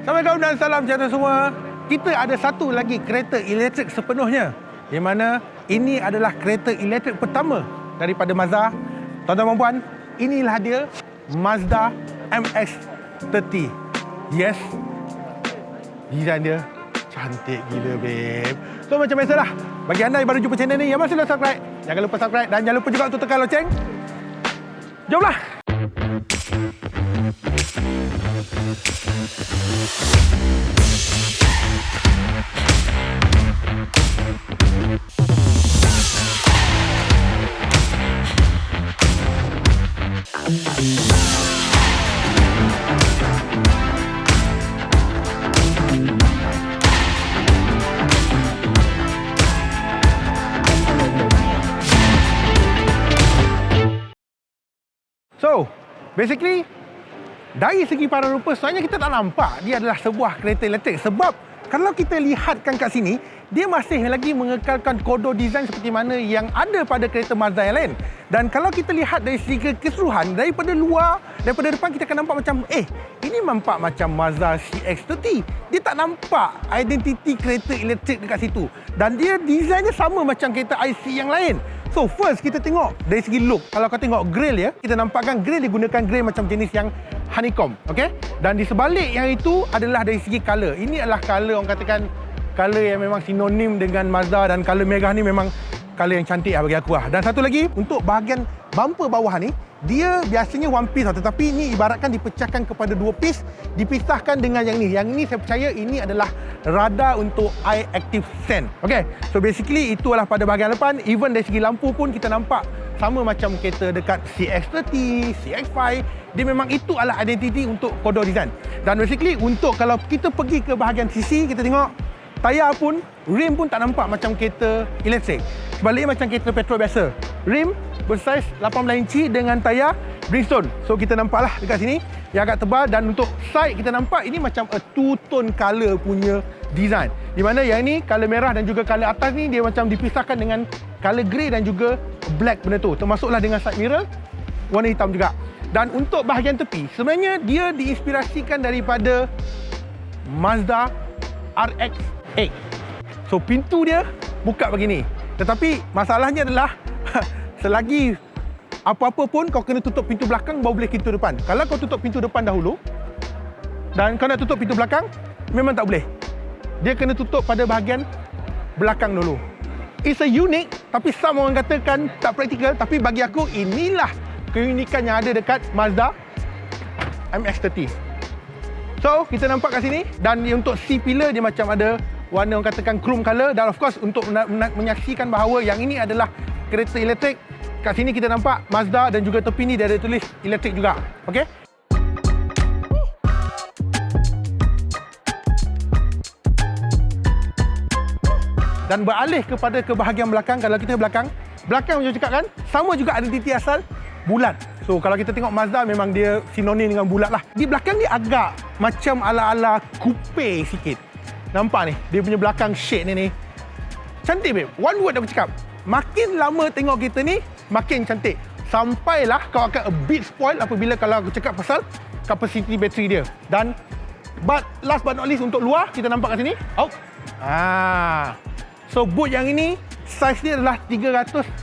Assalamualaikum dan salam sejahtera semua. Kita ada satu lagi kereta elektrik sepenuhnya, di mana ini adalah kereta elektrik pertama daripada Mazda. Tuan-tuan dan puan, inilah dia Mazda MX-30. Yes, design dia cantik gila, babe. So macam biasalah, bagi anda yang baru jumpa channel ni, yang masih dah subscribe, jangan lupa subscribe dan jangan lupa juga untuk tekan loceng. Jomlah. So, basically, dari segi para rupa, sebenarnya kita tak nampak dia adalah sebuah kereta elektrik. Sebab, kalau kita lihatkan kat sini, dia masih lagi mengekalkan kodo design seperti mana yang ada pada kereta Mazda yang lain. Dan kalau kita lihat dari segi keseluruhan, daripada luar, daripada depan, kita akan nampak macam, ini nampak macam Mazda CX-30. Dia tak nampak identiti kereta elektrik dekat situ. Dan dia desainnya sama macam kereta IC yang lain. So first kita tengok dari segi look. Kalau kau tengok grill ya, kita nampakkan grill digunakan grill macam jenis yang honeycomb, okey? Dan di sebalik yang itu adalah dari segi color. Ini adalah color, orang katakan color yang memang sinonim dengan Mazda, dan color merah ni memang color yang cantik bagi aku lah. Dan satu lagi, untuk bahagian bumper bawah ni, dia biasanya one piece, tetapi ini ibaratkan dipecahkan kepada dua piece, dipisahkan dengan yang ni. Yang ni saya percaya ini adalah radar untuk eye active sense. Okey. So basically itu adalah pada bahagian depan. Even dari segi lampu pun kita nampak sama macam kereta dekat CX-30, CX-5. Dia memang itu adalah identiti untuk kodo design. Dan basically untuk kalau kita pergi ke bahagian sisi, kita tengok tayar pun, rim pun tak nampak macam kereta elektrik. Sebaliknya macam kereta petrol biasa. Rim bersaiz 18 inci dengan tayar Bridgestone. So kita nampaklah dekat sini yang agak tebal, dan untuk side kita nampak ini macam a two-tone color punya design. Di mana yang ini color merah dan juga color atas ni dia macam dipisahkan dengan color grey dan juga black benda tu. Termasuklah dengan side mirror warna hitam juga. Dan untuk bahagian tepi, sebenarnya dia diinspirasikan daripada Mazda RX-8. So pintu dia buka begini. Tetapi masalahnya adalah selagi apa-apa pun kau kena tutup pintu belakang baru boleh pintu depan. Kalau kau tutup pintu depan dahulu dan kau nak tutup pintu belakang, memang tak boleh. Dia kena tutup pada bahagian belakang dulu. It's a unique, tapi some orang katakan tak praktikal, tapi bagi aku inilah keunikan yang ada dekat Mazda MX-30. So, kita nampak kat sini, dan untuk C pillar dia macam ada warna orang katakan chrome color, dan of course untuk menyaksikan bahawa yang ini adalah kereta elektrik. Kat sini kita nampak Mazda dan juga tepi ni dia ada tulis elektrik juga. Okey? Dan beralih kepada ke bahagian belakang, kalau kita belakang macam cakap kan, sama juga identiti asal bulat. So kalau kita tengok Mazda memang dia sinonim dengan bulat lah. Di belakang ni agak macam ala-ala coupe sikit. Nampak ni, dia punya belakang shade ni. Cantik babe. One word aku cakap. Makin lama tengok kita ni, makin cantik. Sampailah kau akan a bit spoil apabila kalau aku cakap pasal capacity battery dia. Dan last but not least untuk luar, kita nampak kat sini. So boot yang ini saiz dia adalah 332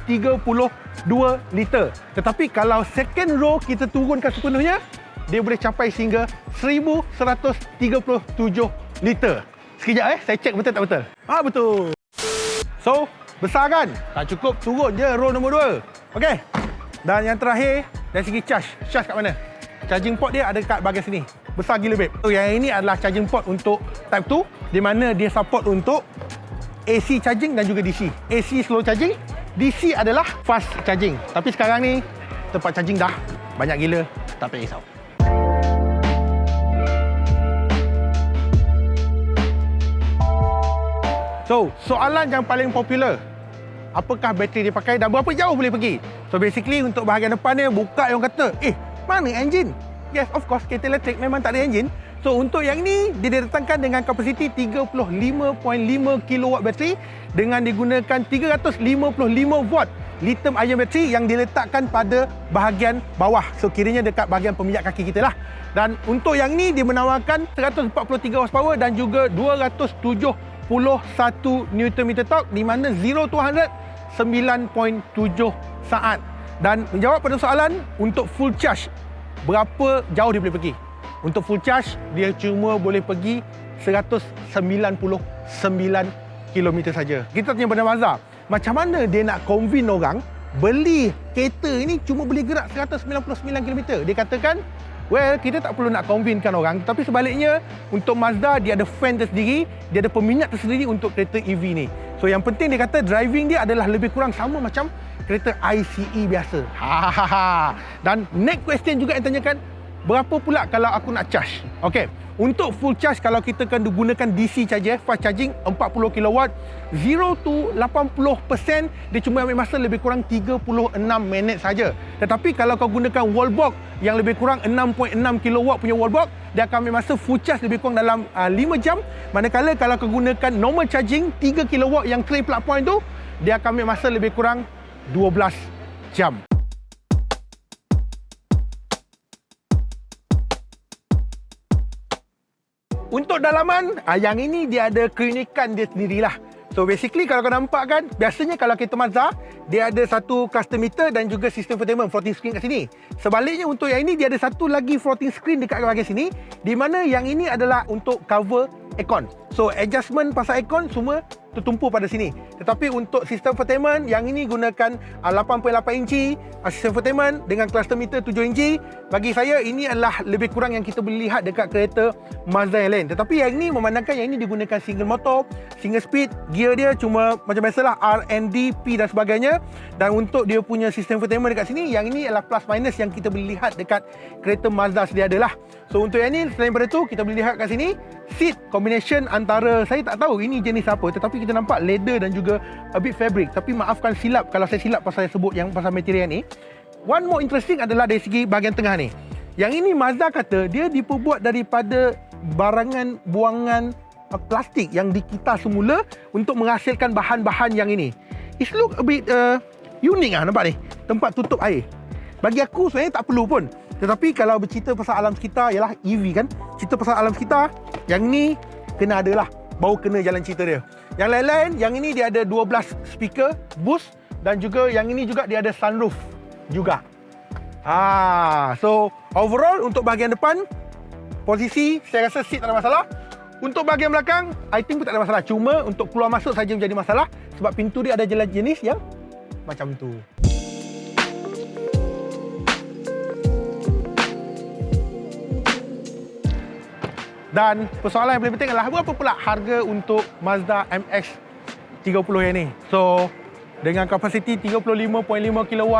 liter. Tetapi kalau second row kita turunkan sepenuhnya, dia boleh capai sehingga 1137 liter. Sekejap saya cek betul tak betul. Betul. So, besar kan? Tak cukup, turun je row nombor 2. Okey. Dan yang terakhir, dari segi charge kat mana? Charging port dia ada kat bahagian sini. Besar gila babe. So, yang ini adalah charging port untuk Type 2, di mana dia support untuk AC charging dan juga DC. AC slow charging, DC adalah fast charging. Tapi sekarang ni tempat charging dah banyak gila, tak payah risau. So, soalan yang paling popular, apakah bateri dia pakai dan berapa jauh boleh pergi? So basically untuk bahagian depan dia buka, yang kata, mana enjin? Yes, of course, kereta elektrik memang tak ada enjin. So untuk yang ni dia didatangkan dengan kapasiti 35.5 kW bateri dengan digunakan 355 watt lithium ion battery yang diletakkan pada bahagian bawah. So kiranya dekat bahagian pemijat kaki kita lah. Dan untuk yang ni dia menawarkan 143 horsepower dan juga 271 Nm torque, di mana 0 to 100 9.7 saat. Dan menjawab pada soalan, untuk full charge berapa jauh dia boleh pergi? Untuk full charge dia cuma boleh pergi 199 km saja. Kita tanya pada Mazda, macam mana dia nak convince orang beli kereta ini cuma boleh gerak 199 km? Dia katakan, well, kita tak perlu nak convincekan orang, tapi sebaliknya untuk Mazda dia ada fan tersendiri, dia ada peminat tersendiri untuk kereta EV ni. So yang penting dia kata driving dia adalah lebih kurang sama macam kereta ICE biasa. Dan next question juga yang tanyakan, berapa pula kalau aku nak charge? Okey, untuk full charge kalau kita akan gunakan DC charger, fast charging 40 kW, 0 to 80% dia cuma ambil masa lebih kurang 36 minit saja. Tetapi kalau kau gunakan wallbox yang lebih kurang 6.6 kW punya wallbox, dia akan ambil masa full charge lebih kurang dalam 5 jam. Manakala kalau kau gunakan normal charging 3 kW yang 3 plug point tu, dia akan ambil masa lebih kurang 12 jam. Untuk dalaman, yang ini dia ada keunikan dia sendirilah. So basically kalau kau nampak kan, biasanya kalau kereta Mazda, dia ada satu cluster meter dan juga sistem infotainment floating screen kat sini. Sebaliknya untuk yang ini, dia ada satu lagi floating screen dekat bahagian sini, di mana yang ini adalah untuk cover aircon. So adjustment pasal aircon semua tertumpu pada sini. Tetapi untuk sistem infotainment, yang ini gunakan 8.8 inci sistem infotainment dengan cluster meter 7 inci. Bagi saya ini adalah lebih kurang yang kita boleh lihat dekat kereta Mazda yang lain. Tetapi yang ini memandangkan yang ini digunakan single motor, single speed, gear dia cuma macam biasalah R&D, P dan sebagainya. Dan untuk dia punya sistem infotainment dekat sini, yang ini adalah plus minus yang kita boleh lihat dekat kereta Mazda sedia ada lah. So untuk yang ini, selain daripada tu, kita boleh lihat kat sini seat combination antara, saya tak tahu ini jenis apa, tetapi kita nampak leather dan juga a bit fabric. Tapi maafkan silap kalau saya silap pasal saya sebut yang pasal material ni. One more interesting adalah dari segi bahagian tengah ni. Yang ini Mazda kata dia diperbuat daripada barangan buangan plastik yang dikita semula untuk menghasilkan bahan-bahan yang ini. It look a bit unik lah, nampak ni. Tempat tutup air. Bagi aku sebenarnya tak perlu pun. Tetapi kalau bercerita pasal alam sekitar, ialah EV kan, cerita pasal alam sekitar, yang ni kena ada lah, baru kena jalan cerita dia. Yang lain-lain, yang ini dia ada 12 speaker boost dan juga yang ini juga dia ada sunroof juga. So overall untuk bahagian depan, posisi saya rasa seat tak ada masalah. Untuk bahagian belakang, I think pun tak ada masalah. Cuma untuk keluar masuk saja menjadi masalah sebab pintu dia ada jenis yang macam tu. Dan persoalan yang paling penting adalah berapa pula harga untuk Mazda MX-30 yang ni. So, dengan kapasiti 35.5 kW,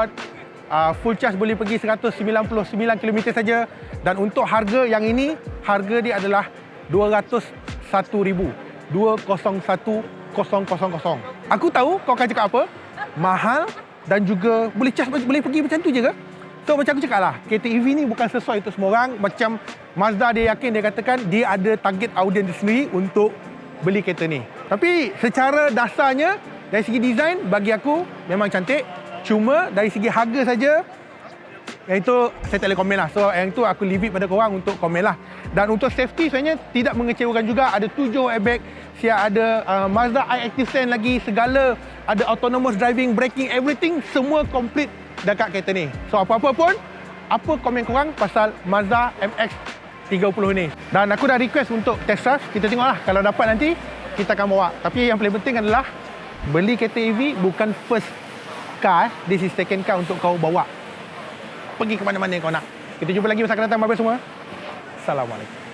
full charge boleh pergi 199 km saja. Dan untuk harga yang ini, harga dia adalah 201,000. 201,000. Aku tahu kau akan cakap apa? Mahal dan juga boleh charge, boleh pergi macam tu je ke? So macam aku cakap lah, kereta EV ni bukan sesuai untuk semua orang. Macam Mazda dia yakin, dia katakan dia ada target audience dia sendiri untuk beli kereta ni. Tapi secara dasarnya, dari segi design, bagi aku memang cantik. Cuma dari segi harga saja, yang itu saya tak boleh komen lah. So yang itu aku leave it pada korang untuk komen lah. Dan untuk safety sebenarnya tidak mengecewakan juga. Ada 7 airbag, siap ada Mazda iActive Sense lagi, segala. Ada autonomous driving, braking, everything semua complete dekat kereta ni. So apa-apa pun, apa komen korang pasal Mazda MX-30 ni. Dan aku dah request untuk test drive. Kita tengoklah, kalau dapat nanti kita akan bawa. Tapi yang paling penting adalah beli kereta EV bukan first car, this is second car untuk kau bawa pergi ke mana-mana yang kau nak. Kita jumpa lagi masa akan datang. Bye-bye semua. Assalamualaikum.